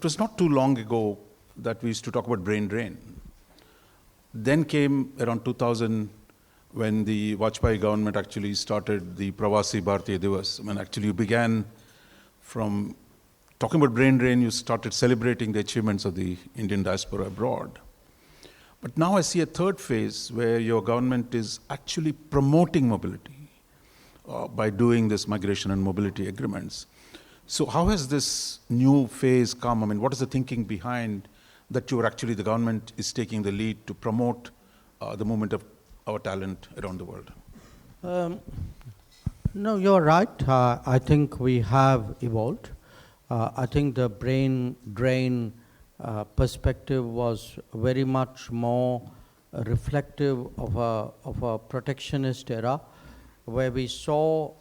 it was not too long ago that we used to talk about brain drain. Then came around 2000 when the Vajpayee government actually started the Pravasi Bharatiya Divas. I mean, actually you began from talking about brain drain, you started celebrating the achievements of the Indian diaspora abroad. But now I see a third phase where your government is actually promoting mobility by doing this migration and mobility agreements. So how has this new phase come? I mean, what is the thinking behind that the government is taking the lead to promote the movement of our talent around the world? No, you're right. I think we have evolved. I think the brain drain perspective was very much more reflective of a protectionist era, where we saw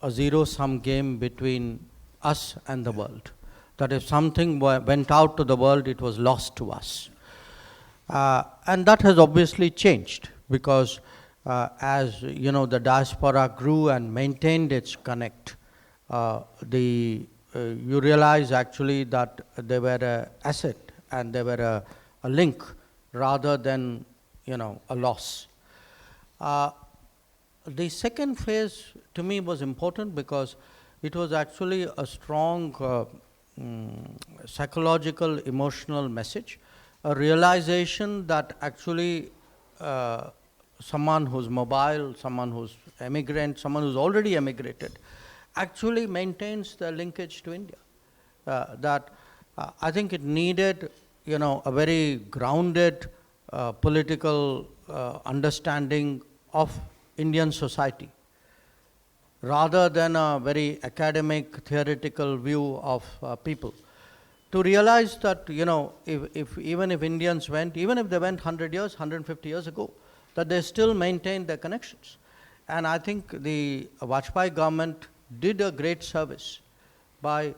a zero-sum game between us and the world. That if something went out to the world, it was lost to us. And that has obviously changed, because as you know, the diaspora grew and maintained its connect, you realize actually that they were an asset and they were a link rather than, a loss. The second phase to me was important because it was actually a strong psychological, emotional message, a realization that actually someone who's mobile, someone who's emigrant, someone who's already emigrated, actually maintains the linkage to India. I think it needed, a very grounded political understanding of Indian society, rather than a very academic, theoretical view of people. To realize that, even if Indians went, even if they went 100 years, 150 years ago, that they still maintained their connections. And I think the Vajpayee government did a great service by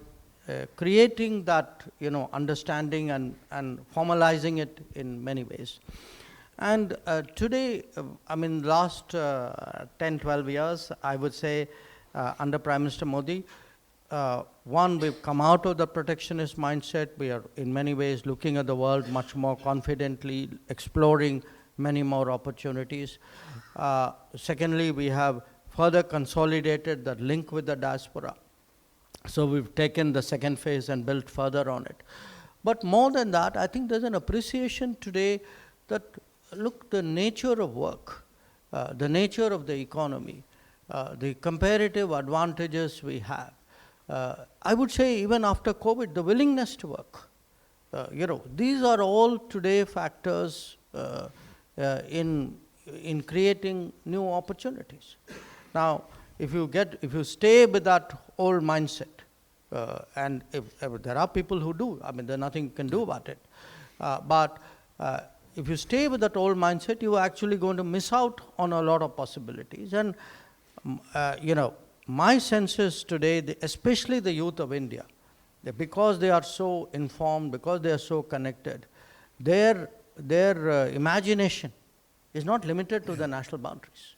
creating that, understanding and formalizing it in many ways. And today, last 10, 12 years, I would say, under Prime Minister Modi, we've come out of the protectionist mindset. We are in many ways looking at the world much more confidently, exploring many more opportunities. Secondly, we have further consolidated the link with the diaspora. So we've taken the second phase and built further on it. But more than that, I think there's an appreciation today that, look, the nature of work, the nature of the economy, the comparative advantages we have, I would say even after COVID, the willingness to work, these are all today factors in creating new opportunities. Now, if you stay with that old mindset, and if there are people who do, there's nothing you can do about it. But if you stay with that old mindset, you're actually going to miss out on a lot of possibilities. And, my sense is today, especially the youth of India, that because they are so informed, because they are so connected, their imagination is not limited to the national boundaries.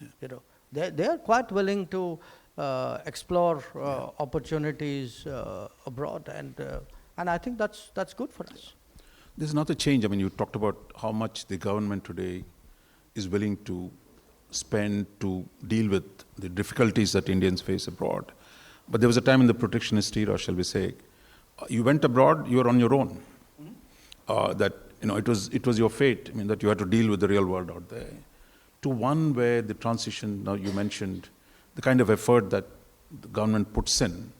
They are quite willing to explore opportunities abroad, and I think that's good for us. There's another change. You talked about how much the government today is willing to spend to deal with the difficulties that Indians face abroad. But there was a time in the protectionist era, shall we say, you went abroad, you were on your own. That it was your fate. That you had to deal with the real world out there. To one where the transition, now you mentioned, the kind of effort that the government puts in.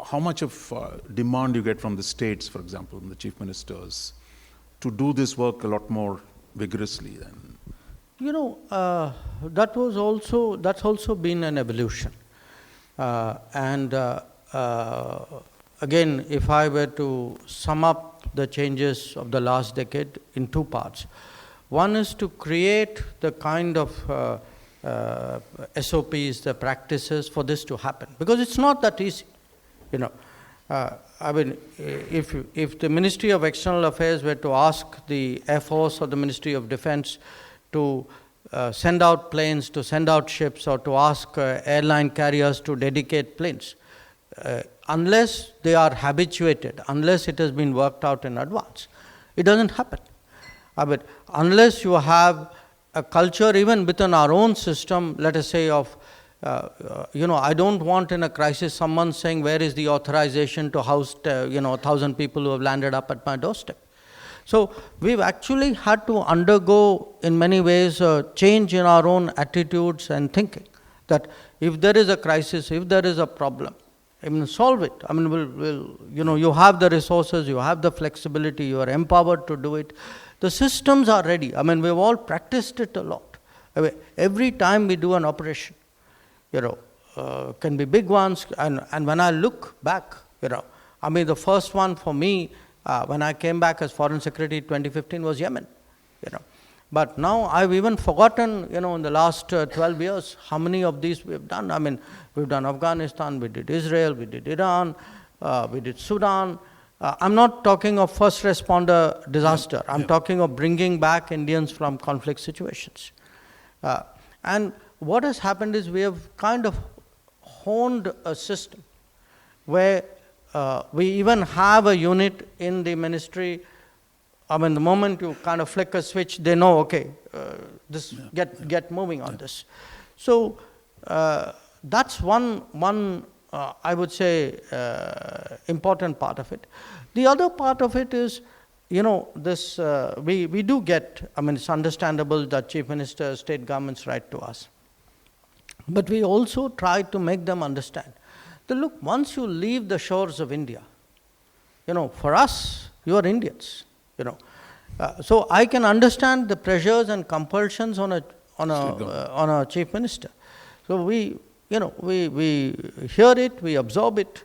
How much of demand you get from the states, for example, from the chief ministers, to do this work a lot more vigorously than? That's also been an evolution. Again, if I were to sum up the changes of the last decade in two parts. One is to create the kind of SOPs, the practices for this to happen, because it's not that easy. If the Ministry of External Affairs were to ask the Air Force or the Ministry of Defense to send out planes, to send out ships, or to ask airline carriers to dedicate planes, unless they are habituated, unless it has been worked out in advance, it doesn't happen. I mean, unless you have a culture even within our own system, let us say of, I don't want in a crisis someone saying, where is the authorization to house, 1,000 people who have landed up at my doorstep. So we've actually had to undergo, in many ways, a change in our own attitudes and thinking. That if there is a crisis, if there is a problem, solve it. You have the resources, you have the flexibility, you are empowered to do it. The systems are ready. we've all practiced it a lot. Every time we do an operation, can be big ones. And when I look back, the first one for me, when I came back as Foreign Secretary in 2015 was Yemen. But now I've even forgotten, in the last 12 years, how many of these we've done. We've done Afghanistan, we did Israel, we did Iran, we did Sudan. I'm not talking of first responder disaster. I'm talking of bringing back Indians from conflict situations. And what has happened is we have kind of honed a system where we even have a unit in the ministry. The moment you kind of flick a switch, they know, okay, get moving on this. So that's one I would say important part of it. The other part of it is, this we do get. It's understandable that chief ministers, state governments write to us, but we also try to make them understand that look, once you leave the shores of India, for us, you are Indians. So I can understand the pressures and compulsions on a chief minister. So we hear it, we absorb it,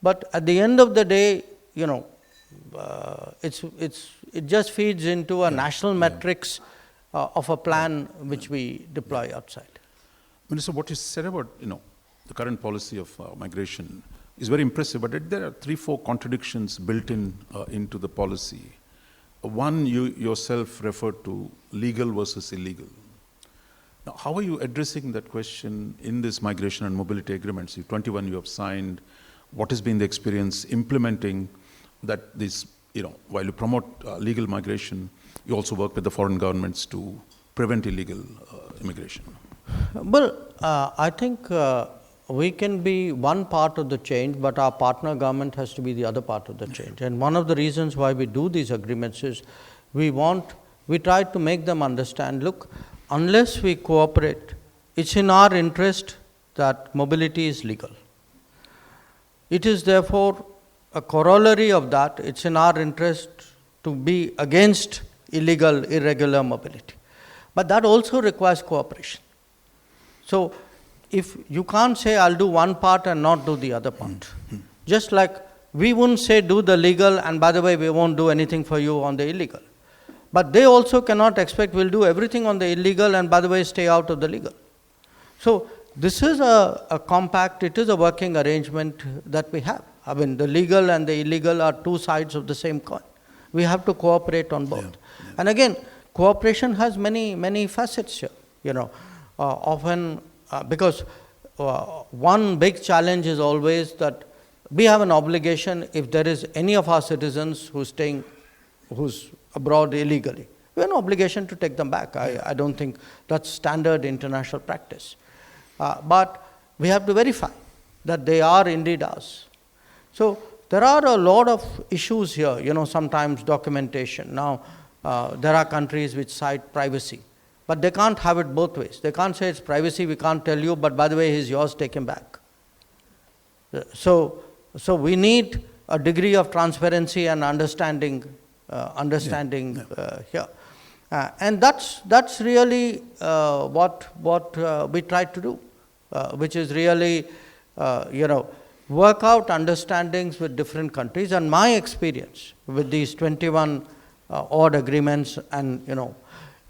but at the end of the day, it just feeds into a national metrics of a plan which we deploy outside. Minister, what you said about the current policy of migration is very impressive, but there are 3-4 contradictions built into the policy. One, you yourself referred to legal versus illegal. Now, how are you addressing that question in this migration and mobility agreements? 21 you have signed. What has been the experience implementing that this, while you promote legal migration, you also work with the foreign governments to prevent illegal immigration? Well, I think we can be one part of the change, but our partner government has to be the other part of the change. And one of the reasons why we do these agreements is we try to make them understand, look, unless we cooperate, it's in our interest that mobility is legal. It is therefore a corollary of that, it's in our interest to be against illegal, irregular mobility. But that also requires cooperation. So, if you can't say, I'll do one part and not do the other part. Just like we wouldn't say, do the legal, and by the way, we won't do anything for you on the illegal. But they also cannot expect we'll do everything on the illegal, and by the way, stay out of the legal. So, this is a compact, it is a working arrangement that we have. The legal and the illegal are two sides of the same coin. We have to cooperate on both. And again, cooperation has many facets here. Often, because one big challenge is always that we have an obligation if there is any of our citizens who's abroad illegally, we have an obligation to take them back. I don't think that's standard international practice. But we have to verify that they are indeed ours. So there are a lot of issues here, sometimes documentation. Now, there are countries which cite privacy. But they can't have it both ways. They can't say it's privacy, we can't tell you, but by the way, he's yours, take him back. So we need a degree of transparency and understanding here. And that's really what we try to do, which is really, work out understandings with different countries. And my experience with these 21 odd agreements and,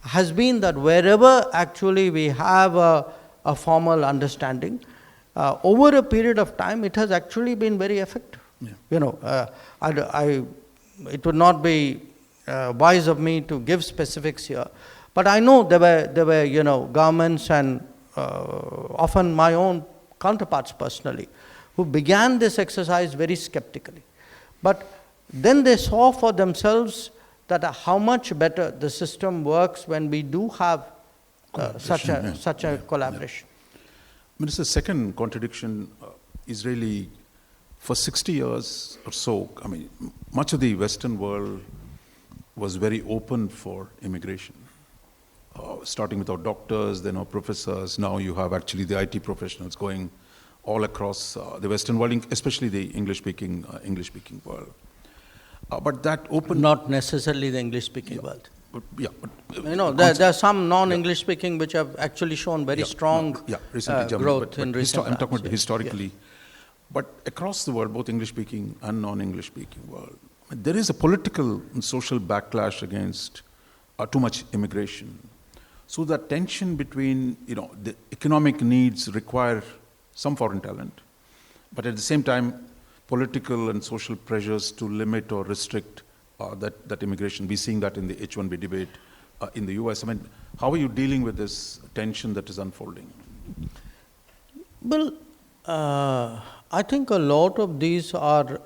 has been that wherever actually we have a formal understanding, over a period of time, it has actually been very effective. It would not be wise of me to give specifics here, but I know there were governments and often my own counterparts personally who began this exercise very skeptically. But then they saw for themselves that how much better the system works when we do have such a collaboration. But it's the second contradiction is really, for 60 years or so, I mean, much of the Western world was very open for immigration. Starting with our doctors, then our professors, now you have actually the IT professionals going all across the Western world, especially the English-speaking world. But that open... Not necessarily the English-speaking world. But there are some non-English speaking which have actually shown very strong growth in recent I'm talking about historically. But across the world, both English-speaking and non-English-speaking world, there is a political and social backlash against too much immigration. So that tension between, the economic needs require some foreign talent, but at the same time, political and social pressures to limit or restrict that immigration. We're seeing that in the H-1B debate in the US. I mean, how are you dealing with this tension that is unfolding? Well, I think a lot of these are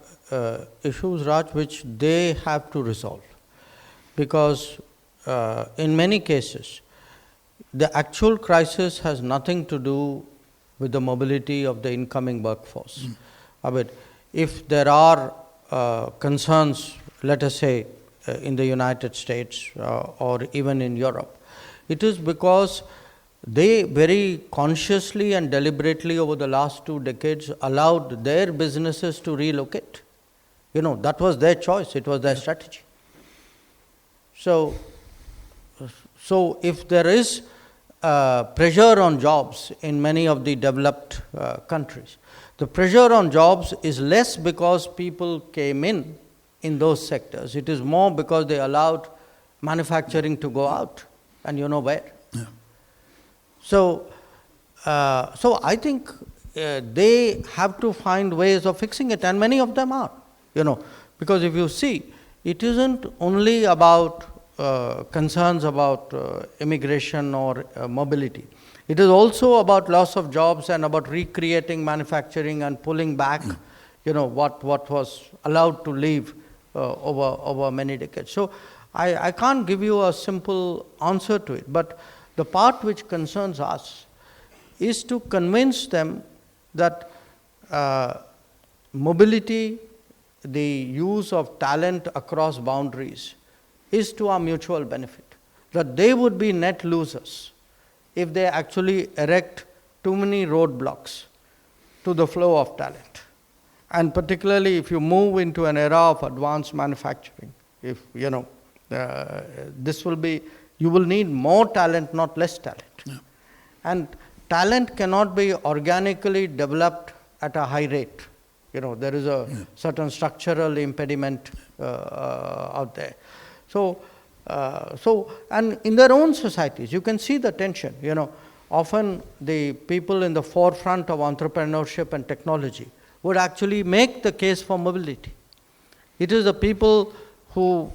issues, Raj, which they have to resolve. Because in many cases, the actual crisis has nothing to do with the mobility of the incoming workforce. I mean, if there are concerns, let us say, in the United States or even in Europe, it is because they very consciously and deliberately over the last 2 decades allowed their businesses to relocate. That was their choice, it was their strategy. So if there is pressure on jobs in many of the developed countries, the pressure on jobs is less because people came in those sectors. It is more because they allowed manufacturing to go out, and you know where. Yeah. So I think they have to find ways of fixing it, and many of them are, because if you see, it isn't only about concerns about immigration or mobility. It is also about loss of jobs and about recreating manufacturing and pulling back, what was allowed to leave over many decades. So I can't give you a simple answer to it, but the part which concerns us is to convince them that mobility, the use of talent across boundaries, is to our mutual benefit. That they would be net losers if they actually erect too many roadblocks to the flow of talent. And particularly if you move into an era of advanced manufacturing, if this will be, you will need more talent, not less talent. Yeah. And talent cannot be organically developed at a high rate. There is a certain structural impediment out there. So and in their own societies, you can see the tension. Often the people in the forefront of entrepreneurship and technology would actually make the case for mobility. It is the people who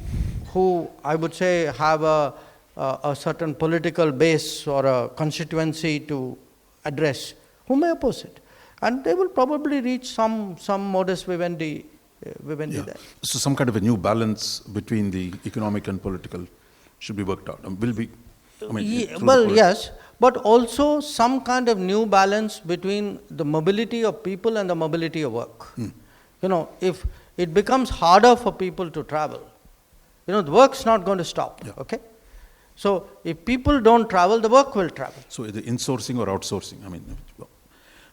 I would say have a certain political base or a constituency to address who may oppose it, and they will probably reach some modus vivendi there. So some kind of a new balance between the economic and political should be worked out. Yes, but also some kind of new balance between the mobility of people and the mobility of work. If it becomes harder for people to travel, the work's not going to stop. Yeah. Okay, so if people don't travel, the work will travel. So either insourcing or outsourcing.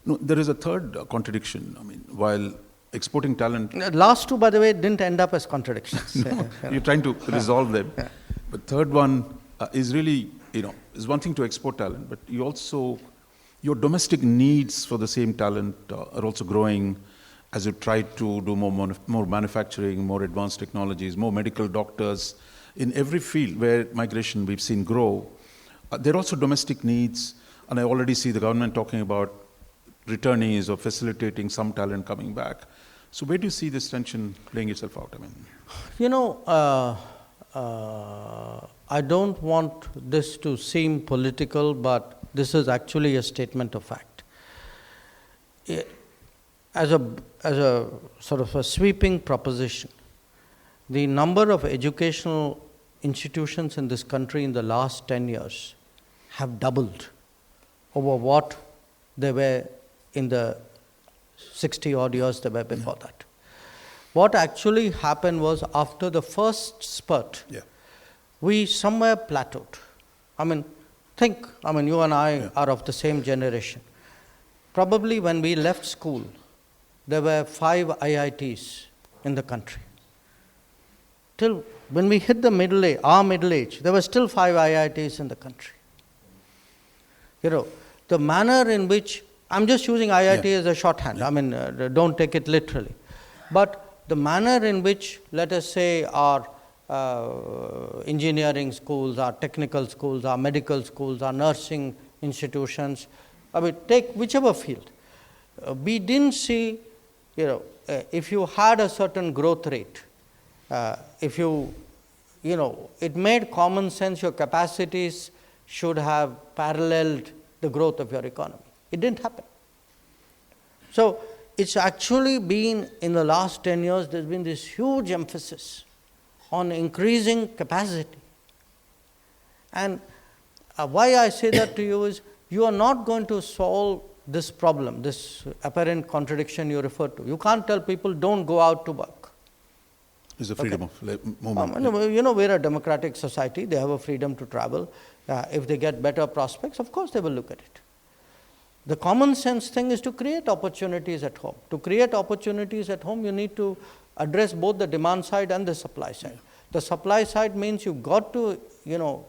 No, there is a third contradiction. While exporting talent... The last two, by the way, didn't end up as contradictions. No, you're trying to resolve them. Yeah. But third one is really, is one thing to export talent, but you also, your domestic needs for the same talent are also growing as you try to do more manufacturing, more advanced technologies, more medical doctors. In every field where migration we've seen grow, there are also domestic needs, and I already see the government talking about returnees or facilitating some talent coming back. So where do you see this tension playing itself out? I don't want this to seem political, but this is actually a statement of fact. as a sort of a sweeping proposition, the number of educational institutions in this country in the last 10 years have doubled over what they were in the 60 odd years they were before that. What actually happened was, after the first spurt, we somewhere plateaued. You and I are of the same generation. Probably when we left school, there were 5 IITs in the country. Till when we hit the our middle age, there were still 5 IITs in the country. The manner in which, I'm just using IIT as a shorthand, don't take it literally. But the manner in which, let us say, our engineering schools, our technical schools, our medical schools, our nursing institutions, take whichever field, we didn't see, if you had a certain growth rate, it made common sense your capacities should have paralleled the growth of your economy. It didn't happen. So it's actually been, in the last 10 years, there's been this huge emphasis on increasing capacity. And why I say that to you is, you are not going to solve this problem, this apparent contradiction you refer to. You can't tell people, don't go out to work. It's a freedom of movement. We're a democratic society. They have a freedom to travel. If they get better prospects, of course they will look at it. The common sense thing is to create opportunities at home. To create opportunities at home, you need to address both the demand side and the supply side. The supply side means you've got to,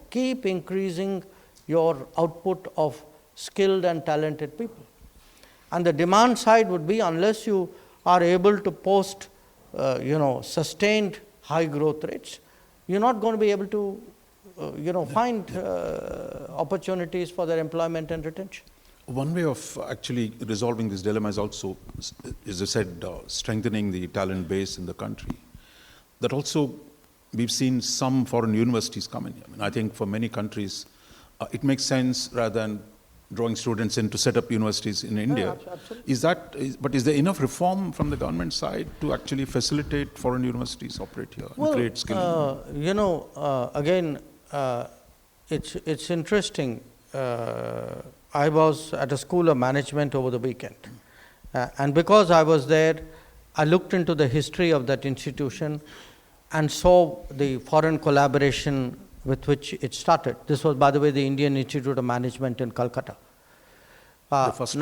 keep increasing your output of skilled and talented people. And the demand side would be, unless you are able to post, sustained high growth rates, you're not going to be able to, find opportunities for their employment and retention. One way of actually resolving this dilemma is also, as I said, strengthening the talent base in the country. That also, we've seen some foreign universities come in. I think for many countries, it makes sense, rather than drawing students in, to set up universities in India. Absolutely. But is there enough reform from the government side to actually facilitate foreign universities operate here and create skill? It's interesting. I was at a school of management over the weekend. And because I was there, I looked into the history of that institution and saw the foreign collaboration with which it started. This was, by the way, the Indian Institute of Management in Calcutta. The first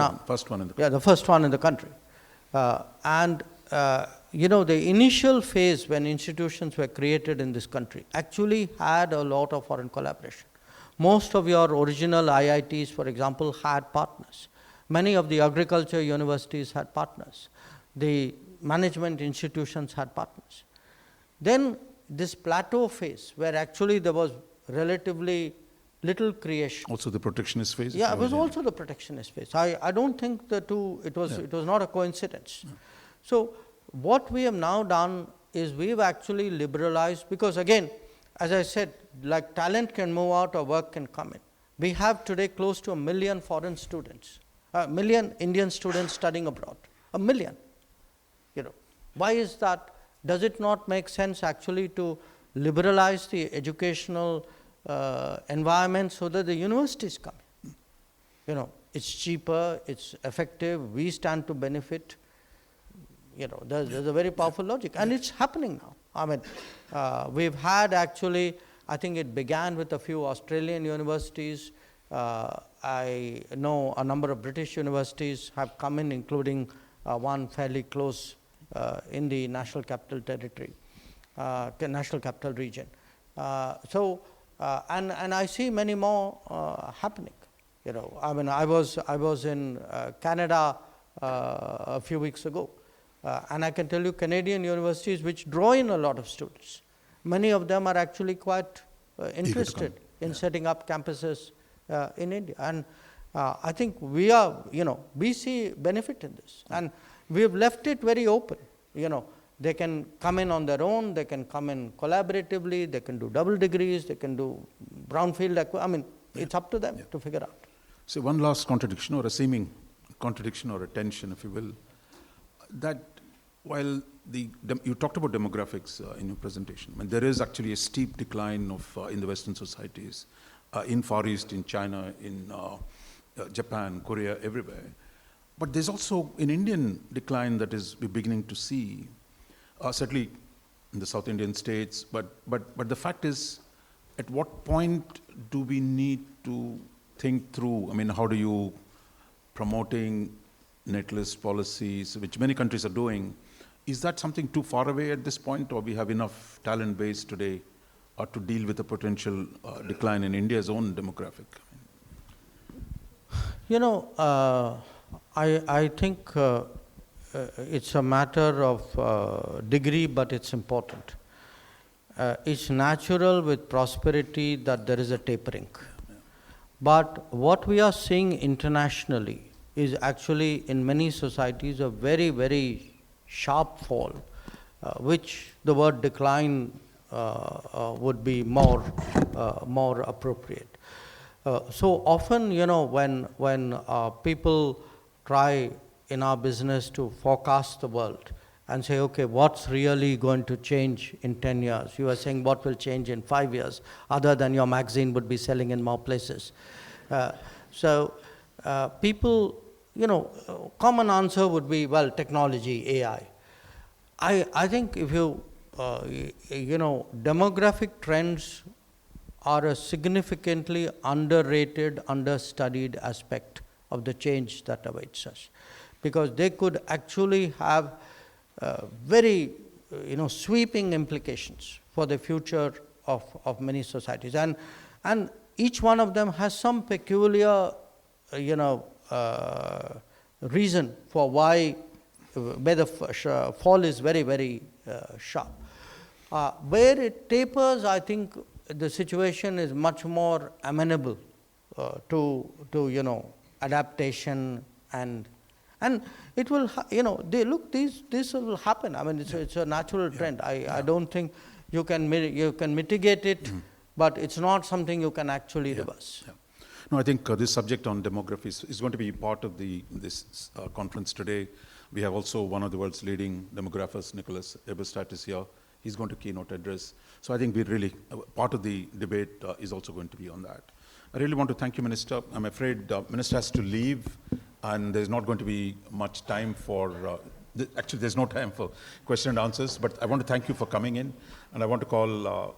one in the country. Yeah, the first one in the country. The initial phase when institutions were created in this country actually had a lot of foreign collaboration. Most of your original IITs, for example, had partners. Many of the agriculture universities had partners. The management institutions had partners. Then this plateau phase, where actually there was relatively little creation. Also the protectionist phase? Yeah, it was also the protectionist phase. I don't think the two, it was not a coincidence. Yeah. So what we have now done is we've actually liberalized, because again, as I said, like talent can move out or work can come in. We have today close to 1 million foreign students, 1 million Indian students studying abroad, 1 million. Why is that? Does it not make sense actually to liberalize the educational environment so that the universities come in? It's cheaper, it's effective, we stand to benefit. There's a very powerful logic, and it's happening now. We've had actually, I think it began with a few Australian universities. I know a number of British universities have come in, including one fairly close in the National Capital Territory, National Capital Region. And I see many more happening. I was in Canada a few weeks ago. And I can tell you, Canadian universities which draw in a lot of students, many of them are actually quite interested in setting up campuses in India. And I think we see benefit in this. And we have left it very open. They can come in on their own, they can come in collaboratively, they can do double degrees, they can do brownfield. It's up to them to figure out. So one last contradiction, or a seeming contradiction or a tension, if you will. that while you talked about demographics in your presentation, and there is actually a steep decline of in the Western societies, in Far East, in China, in Japan, Korea, everywhere. But there's also an Indian decline that we're beginning to see, certainly in the South Indian states. But the fact is, at what point do we need to think through? I mean, how do you promoting netlist policies, which many countries are doing? Is that something too far away at this point, or we have enough talent base today to deal with a potential decline in India's own demographic? You know, I think it's a matter of degree, but it's important. It's natural with prosperity that there is a tapering. But what we are seeing internationally is actually in many societies a very, very sharp fall, which the word decline would be more appropriate. So often, you know, when people try in our business to forecast the world and say, okay, what's really going to change in 10 years? You are saying what will change in 5 years, other than your magazine would be selling in more places. So people, you know, common answer would be, well, technology, AI. I think if you, you know, demographic trends are a significantly underrated, understudied aspect of the change that awaits us, because they could actually have very, you know, sweeping implications for the future of many societies, and each one of them has some peculiar, you know, reason for where the fall is very, very sharp. Where it tapers, I think the situation is much more amenable to you know, adaptation, and it will you know, this will happen. I mean, it's a natural trend. I don't think you can mitigate it, but it's not something you can actually reverse. No, I think this subject on demography is going to be part of this conference today. We have also one of the world's leading demographers, Nicholas Eberstadt, is here. He's going to keynote address. So I think we really, part of the debate is also going to be on that. I really want to thank you, Minister. I'm afraid the Minister has to leave, and there's not going to be much time for, actually there's no time for question and answers, but I want to thank you for coming in, and I want to call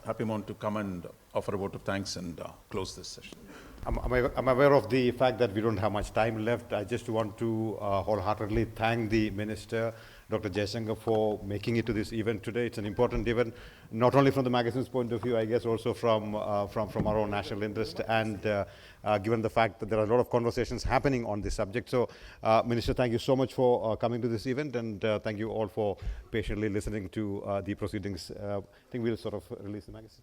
Happy Mohan to come and offer a vote of thanks and close this session. I'm aware of the fact that we don't have much time left. I just want to wholeheartedly thank the Minister, Dr. Jaishankar, for making it to this event today. It's an important event, not only from the magazine's point of view, I guess also from our own national interest, and given the fact that there are a lot of conversations happening on this subject. So, Minister, thank you so much for coming to this event, and thank you all for patiently listening to the proceedings. I think we'll sort of release the magazine.